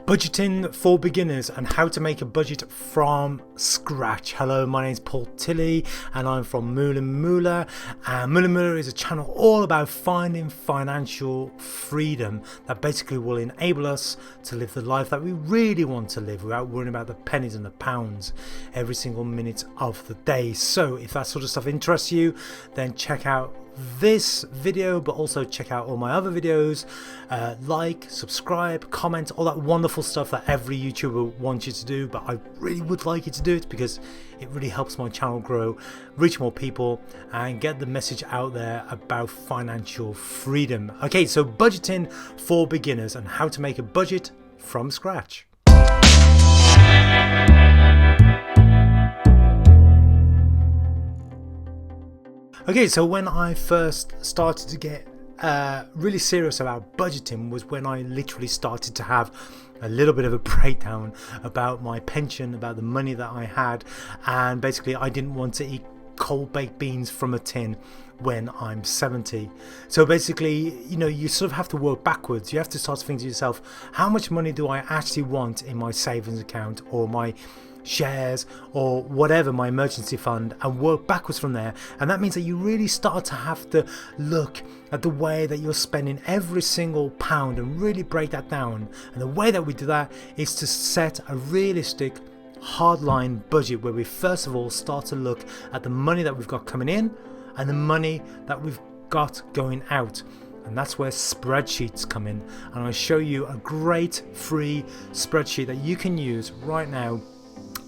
Budgeting for beginners and how to make a budget from scratch. Hello, my name is Paul Tilley and I'm from Moolah Moolah. And Moolah Moolah is a channel all about finding financial freedom that basically will enable us to live the life that we really want to live without worrying about the pennies and the pounds every single minute of the day. So if that sort of stuff interests you, then check out this video, but also check out all my other videos. Like, subscribe, comment, all that wonderful stuff that every YouTuber wants you to do, but I really would like you to do it because it really helps my channel grow, reach more people and get the message out there about financial freedom. Okay, so budgeting for beginners and how to make a budget from scratch. Okay, so when I first started to get really serious about budgeting was when I literally started to have a little bit of a breakdown about my pension, about the money that I had, and basically I didn't want to eat cold baked beans from a tin when I'm 70. So basically, you know, you sort of have to work backwards. You have to start to think to yourself, how much money do I actually want in my savings account or my shares or whatever, my emergency fund, and work backwards from there. And that means that you really start to have to look at the way that you're spending every single pound and really break that down. And the way that we do that is to set a realistic hardline budget where we first of all start to look at the money that we've got coming in and the money that we've got going out. And that's where spreadsheets come in. And I'll show you a great free spreadsheet that you can use right now,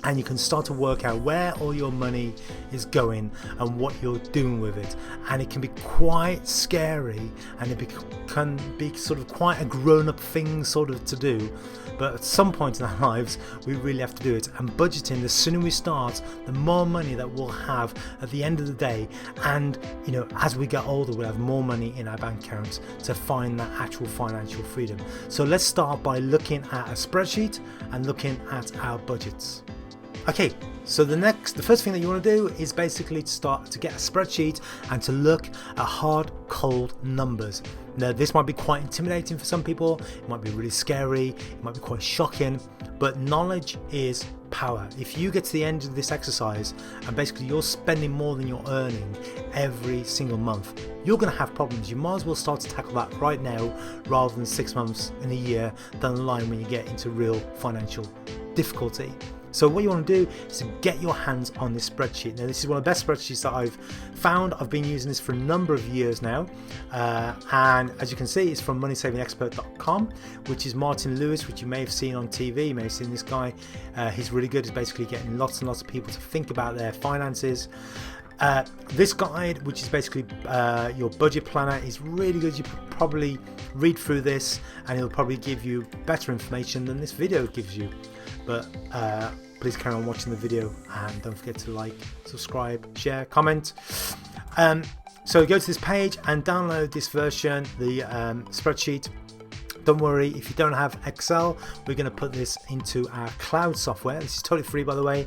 and you can start to work out where all your money is going and what you're doing with it. And it can be quite scary, and it can be sort of quite a grown-up thing sort of to do, but at some point in our lives we really have to do it. And budgeting, the sooner we start, the more money that we'll have at the end of the day. And you know, as we get older, we'll have more money in our bank accounts to find that actual financial freedom. So let's start by looking at a spreadsheet and looking at our budgets. Okay, so the first thing that you want to do is basically to start to get a spreadsheet and to look at hard, cold numbers. Now, this might be quite intimidating for some people, it might be really scary, it might be quite shocking, but knowledge is power. If you get to the end of this exercise and basically you're spending more than you're earning every single month, you're going to have problems. You might as well start to tackle that right now rather than 6 months in a year down the line when you get into real financial difficulty. So what you want to do is to get your hands on this spreadsheet. Now, this is one of the best spreadsheets that I've found. I've been using this for a number of years now, and as you can see, it's from moneysavingexpert.com, which is Martin Lewis, which you may have seen on TV. You may have seen this guy. He's really good. He's basically getting lots and lots of people to think about their finances. This guide, which is basically your budget planner, is really good. You could probably read through this and it'll probably give you better information than this video gives you. But please carry on watching the video and don't forget to like, subscribe, share, comment. So go to this page and download this version, the spreadsheet. Don't worry if you don't have Excel, we're going to put this into our cloud software. This is totally free, by the way.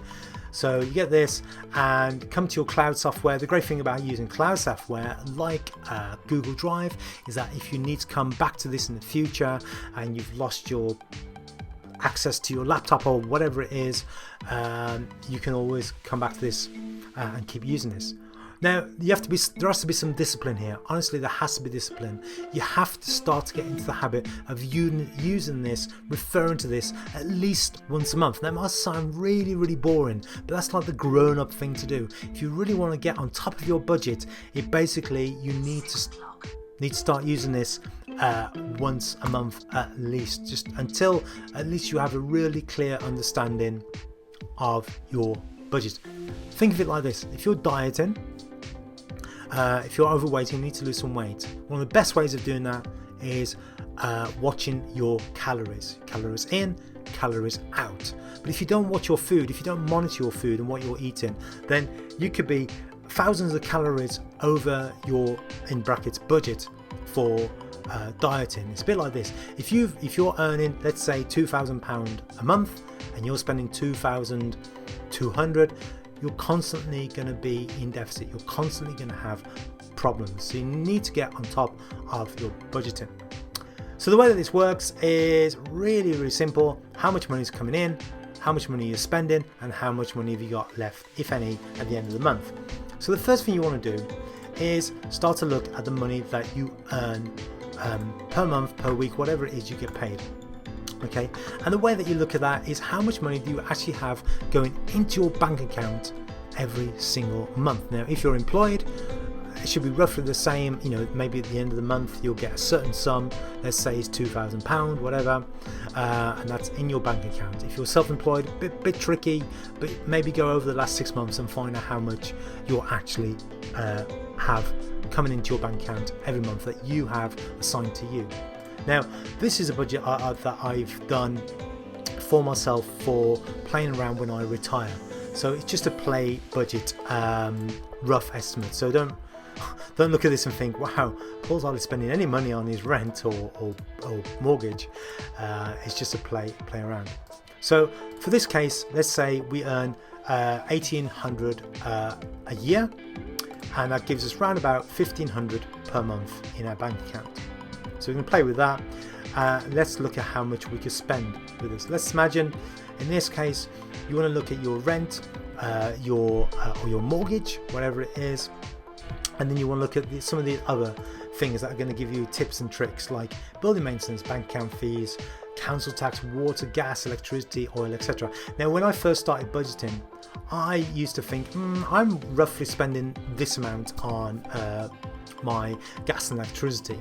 So you get this and come to your cloud software. The great thing about using cloud software like Google Drive is that if you need to come back to this in the future and you've lost your access to your laptop or whatever it is, you can always come back to this and keep using this. Now, there has to be some discipline here. Honestly, there has to be discipline. You have to start to get into the habit of using this, referring to this at least once a month. That must sound really, really boring, but that's like the grown-up thing to do. If you really want to get on top of your budget, it basically, you need to start using this once a month at least, just until at least you have a really clear understanding of your budget. Think of it like this: if you're dieting, if you're overweight and you need to lose some weight, one of the best ways of doing that is watching your calories in, calories out. But if you don't watch your food, if you don't monitor your food and what you're eating, then you could be thousands of calories over your, in brackets, budget for dieting. It's a bit like this: if you're earning, let's say, £2,000 a month and you're spending 2,200, you're constantly going to be in deficit. You're constantly going to have problems. So you need to get on top of your budgeting. So the way that this works is really simple. How much money is coming in, how much money you're spending, and how much money have you got left, if any, at the end of the month. So the first thing you want to do is start to look at the money that you earn per month, per week, whatever it is you get paid. Okay, and the way that you look at that is how much money do you actually have going into your bank account every single month. Now, if you're employed, it should be roughly the same. You know, maybe at the end of the month you'll get a certain sum, let's say it's £2,000, whatever, and that's in your bank account. If you're self-employed, a bit tricky, but maybe go over the last 6 months and find out how much you'll actually have coming into your bank account every month that you have assigned to you. Now, this is a budget that I've done for myself for playing around when I retire. So it's just a play budget, rough estimate. So don't look at this and think, wow, Paul's hardly spending any money on his rent or mortgage. It's just a play around. So for this case, let's say we earn $1,800 a year, and that gives us around about $1,500 per month in our bank account. So we can play with that. Let's look at how much we could spend with this. Let's imagine, in this case, you want to look at your rent, or your mortgage, whatever it is, and then you want to look at some of the other things that are going to give you tips and tricks, like building maintenance, bank account fees, council tax, water, gas, electricity, oil, etc. Now, when I first started budgeting, I used to think, I'm roughly spending this amount on my gas and electricity.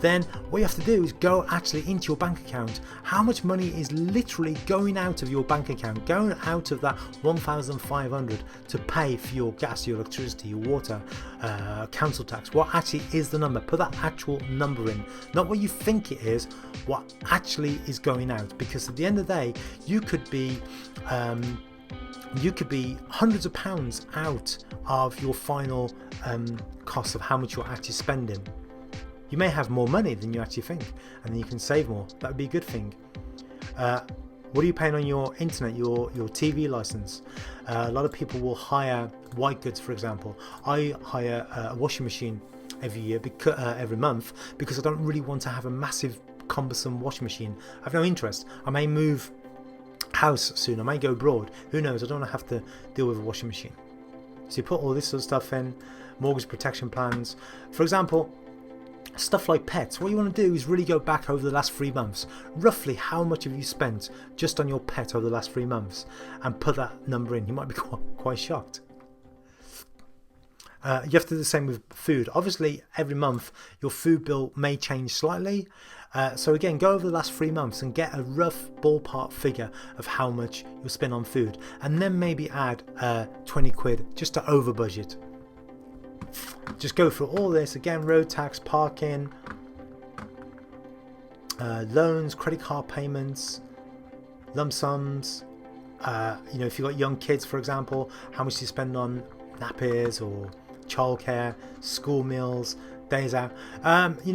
Then what you have to do is go actually into your bank account. How much money is literally going out of your bank account, going out of that 1,500 to pay for your gas, your electricity, your water, council tax? What actually is the number? Put that actual number in, not what you think it is, what actually is going out. Because at the end of the day, you could be hundreds of pounds out of your final cost of how much you're actually spending. You may have more money than you actually think, and then you can save more. That would be a good thing. What are you paying on your internet, your TV license? A lot of people will hire white goods, for example. I hire a washing machine every month, because I don't really want to have a massive cumbersome washing machine. I have no interest. I may move house soon, I may go abroad, who knows. I don't want to have to deal with a washing machine. So you put all this sort of stuff in. Mortgage protection plans, for example, stuff like pets. What you want to do is really go back over the last 3 months. Roughly how much have you spent just on your pet over the last 3 months, and put that number in. You might be quite shocked. You have to do the same with food. Obviously, every month your food bill may change slightly. So again, go over the last 3 months and get a rough ballpark figure of how much you'll spend on food, and then maybe add 20 quid just to over budget. Just go through all this again: road tax, parking, loans, credit card payments, lump sums. If you've got young kids, for example, how much do you spend on nappies or childcare, school meals, days out?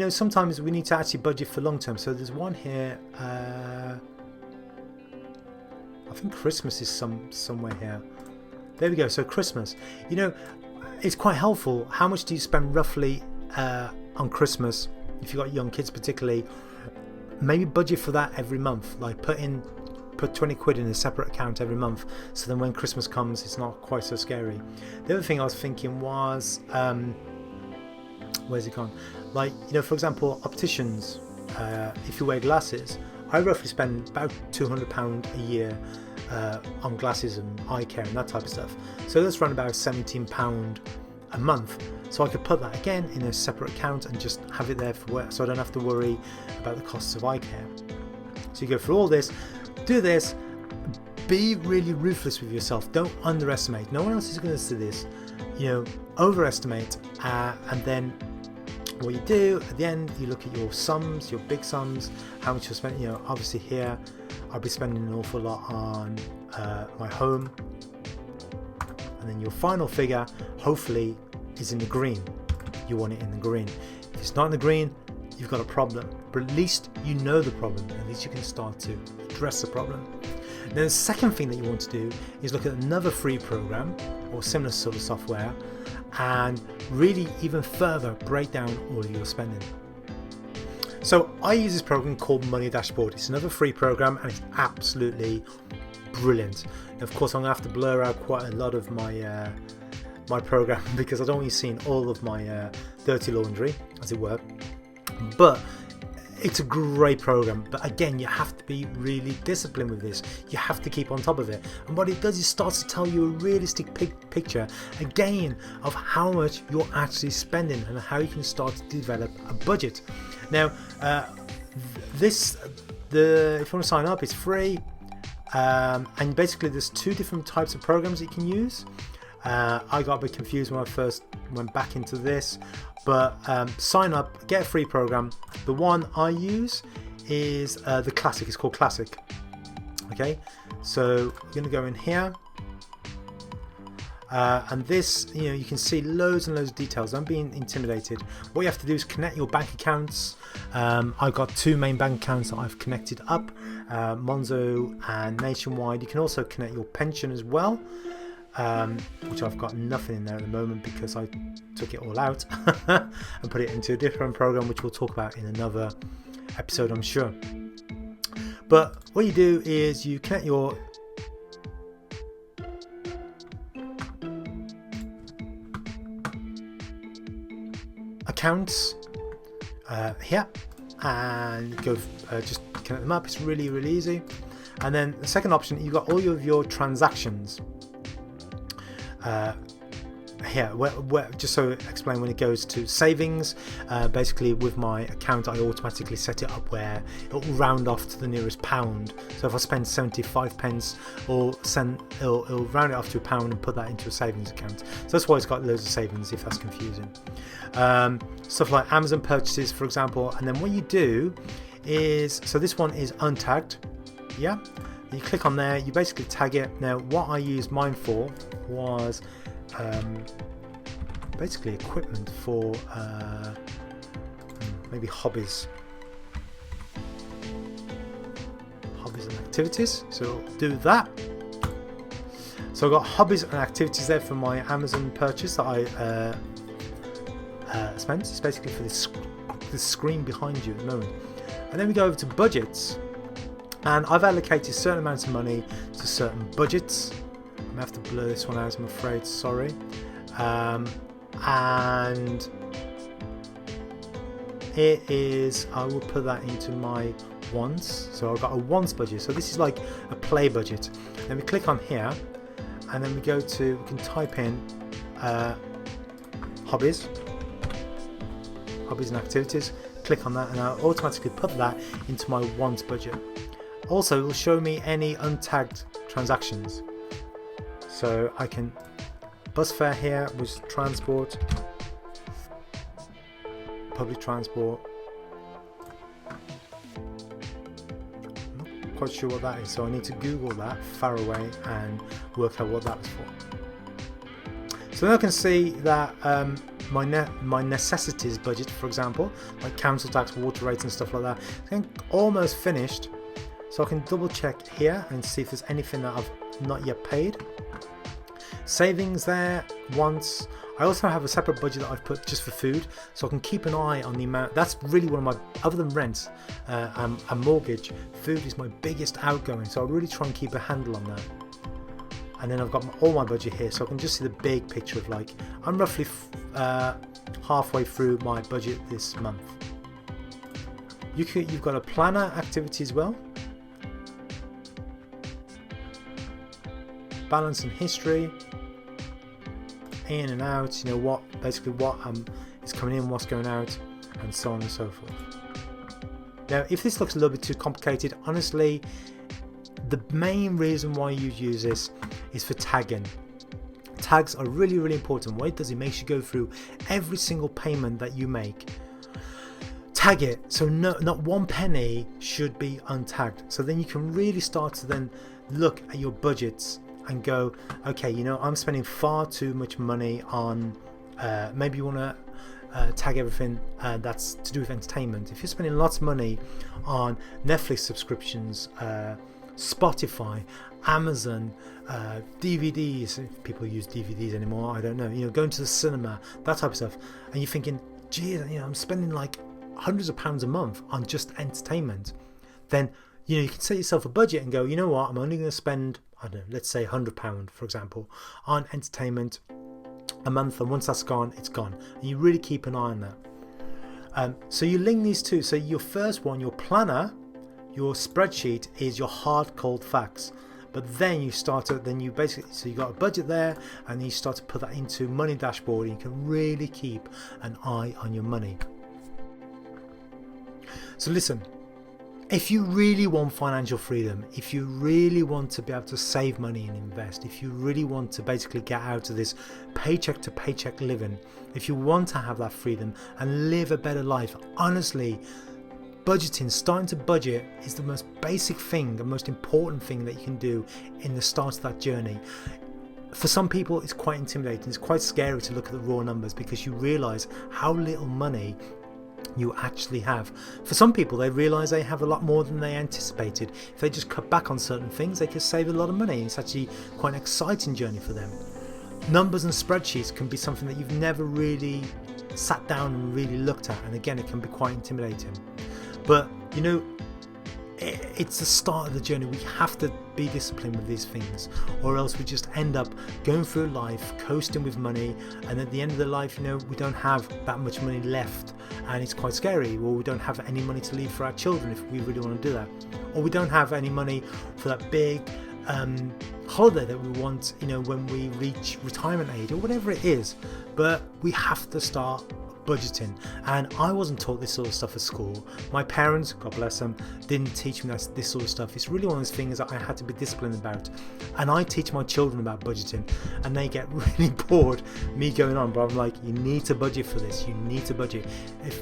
Sometimes we need to actually budget for long term. So there's one here. I think Christmas is somewhere here. There we go. So Christmas. It's quite helpful. How much do you spend roughly on Christmas? If you've got young kids particularly, maybe budget for that every month. Like put 20 quid in a separate account every month, so then when Christmas comes it's not quite so scary. The other thing I was thinking was, where's it gone? Like, for example, opticians, if you wear glasses, I roughly spend about £200 a year on glasses and eye care and that type of stuff. So that's around about £17 a month. So I could put that again in a separate account and just have it there for work, so I don't have to worry about the costs of eye care. So you go through all this, do this, be really ruthless with yourself. Don't underestimate. No one else is going to see this. Overestimate, and then what you do at the end, you look at your sums, your big sums, how much you're spending. Obviously here I'll be spending an awful lot on my home, and then your final figure hopefully is in the green. You want it in the green. If it's not in the green, you've got a problem, but at least you know the problem. At least you can start to address the problem. Then the second thing that you want to do is look at another free program or similar sort of software, and really even further break down all of your spending. So I use this program called Money Dashboard. It's another free program and it's absolutely brilliant. And of course, I'm gonna have to blur out quite a lot of my my program because I don't want you seeing all of my dirty laundry, as it were. But it's a great program, but again, you have to be really disciplined with this. You have to keep on top of it, and what it does is starts to tell you a realistic picture again of how much you're actually spending and how you can start to develop a budget. Now if you want to sign up, it's free, and basically there's two different types of programs you can use. I got a bit confused when I first went back into this, but sign up, get a free program. The one I use is the Classic. It's called Classic. Okay, so we're going to go in here, and this, you can see loads and loads of details. Don't be intimidated. What you have to do is connect your bank accounts. I've got two main bank accounts that I've connected up, Monzo and Nationwide. You can also connect your pension as well. Which I've got nothing in there at the moment because I took it all out and put it into a different program, which we'll talk about in another episode, I'm sure. But what you do is you connect your accounts here and go just connect them up. It's really, really easy. And then the second option, you've got all of your transactions here, where just so explain, when it goes to savings, basically with my account I automatically set it up where it will round off to the nearest pound. So if I spend 75 pence, it'll round it off to a pound and put that into a savings account. So that's why it's got loads of savings, if that's confusing. Stuff like Amazon purchases, for example. And then what you do is, so this one is untagged, yeah, you click on there, you basically tag it. Now what I used mine for was basically equipment for maybe hobbies and activities, so do that. So I've got hobbies and activities there for my Amazon purchase that I spent. It's basically for the screen behind you at the moment. And then we go over to budgets, and I've allocated certain amounts of money to certain budgets. I'm gonna have to blur this one out, I'm afraid, sorry. And it is, I will put that into my wants. So I've got a wants budget. So this is like a play budget. Then we click on here, and then we can type in hobbies and activities. Click on that, and I'll automatically put that into my wants budget. Also, it will show me any untagged transactions. So I can bus fare here was transport, public transport. I'm not quite sure what that is, so I need to Google that far away and work out what that was for. So now I can see that my necessities budget, for example, like council tax, water rates and stuff like that, is almost finished. So I can double check here and see if there's anything that I've not yet paid. Savings there, wants. I also have a separate budget that I've put just for food, so I can keep an eye on the amount. That's really one of my, other than rent and mortgage, food is my biggest outgoing, so I really try and keep a handle on that. And then I've got all my budget here, so I can just see the big picture of, like, I'm roughly halfway through my budget this month. You've got a planner activity as well. Balance and history, in and out, what is coming in, what's going out, and so on and so forth. Now, if this looks a little bit too complicated, honestly, the main reason why you use this is for tagging. Tags are really, really important. What it does, it makes you go through every single payment that you make. Tag it, so not one penny should be untagged. So then you can really start to then look at your budgets and go, okay, I'm spending far too much money on, maybe you want to tag everything that's to do with entertainment. If you're spending lots of money on Netflix subscriptions, Spotify, Amazon, DVDs, if people use DVDs anymore, I don't know, going to the cinema, that type of stuff, and you're thinking, geez, I'm spending like hundreds of pounds a month on just entertainment, then you can set yourself a budget and go, you know what, I'm only going to spend, I don't know, let's say £100 for example on entertainment a month, and once that's gone, it's gone. And you really keep an eye on that. So you link these two. So your first one, your planner, your spreadsheet, is your hard cold facts. But then you start to, so you got a budget there, and you start to put that into money dashboard, and you can really keep an eye on your money. So listen, if you really want financial freedom, if you really want to be able to save money and invest, if you really want to basically get out of this paycheck to paycheck living, if you want to have that freedom and live a better life, honestly, budgeting, starting to budget, is the most basic thing, the most important thing that you can do in the start of that journey. For some people, it's quite intimidating. It's quite scary to look at the raw numbers, because you realize how little money you actually have. For some people, they realize they have a lot more than they anticipated. If they just cut back on certain things, they can save a lot of money. It's actually quite an exciting journey for them. Numbers and spreadsheets can be something that you've never really sat down and really looked at, and again, it can be quite intimidating. But it's the start of the journey. We have to be disciplined with these things, or else we just end up going through life coasting with money, and at the end of the life, we don't have that much money left, and it's quite scary. Or we don't have any money to leave for our children if we really want to do that, or we don't have any money for that big holiday that we want, when we reach retirement age, or whatever it is. But we have to start budgeting, and I wasn't taught this sort of stuff at school. My parents, God bless them, didn't teach me this sort of stuff. It's really one of those things that I had to be disciplined about, and I teach my children about budgeting, and they get really bored me going on, but I'm like, you need to budget for this, you need to budget. If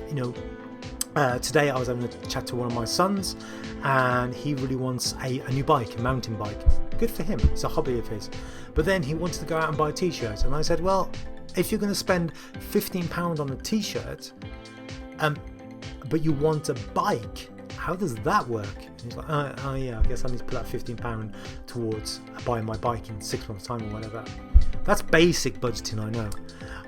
today I was having a chat to one of my sons, and he really wants a new bike, a mountain bike. Good for him, it's a hobby of his. But then he wanted to go out and buy a t-shirt, and I said, well, if you're going to spend £15 on a t-shirt, but you want a bike, how does that work? And he's like, oh yeah, I guess I need to put that £15 towards buying my bike in 6 months time or whatever. That's basic budgeting, I know.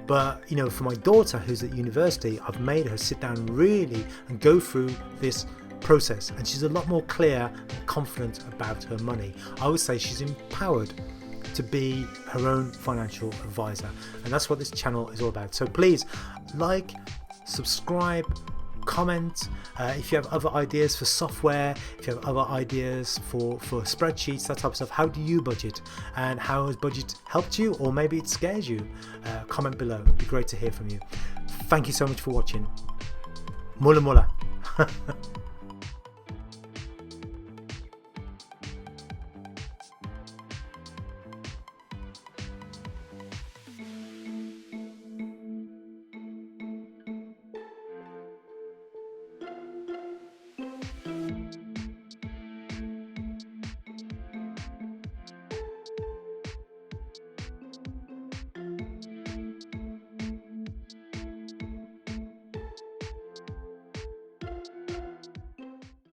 But for my daughter who's at university, I've made her sit down really and go through this process, and she's a lot more clear and confident about her money. I would say she's empowered to be her own financial advisor, and that's what this channel is all about. So please like, subscribe, comment. If you have other ideas for software, if you have other ideas for spreadsheets, that type of stuff, how do you budget, and how has budget helped you, or maybe it scares you, comment below. It'd be great to hear from you. Thank you so much for watching. Mula mula.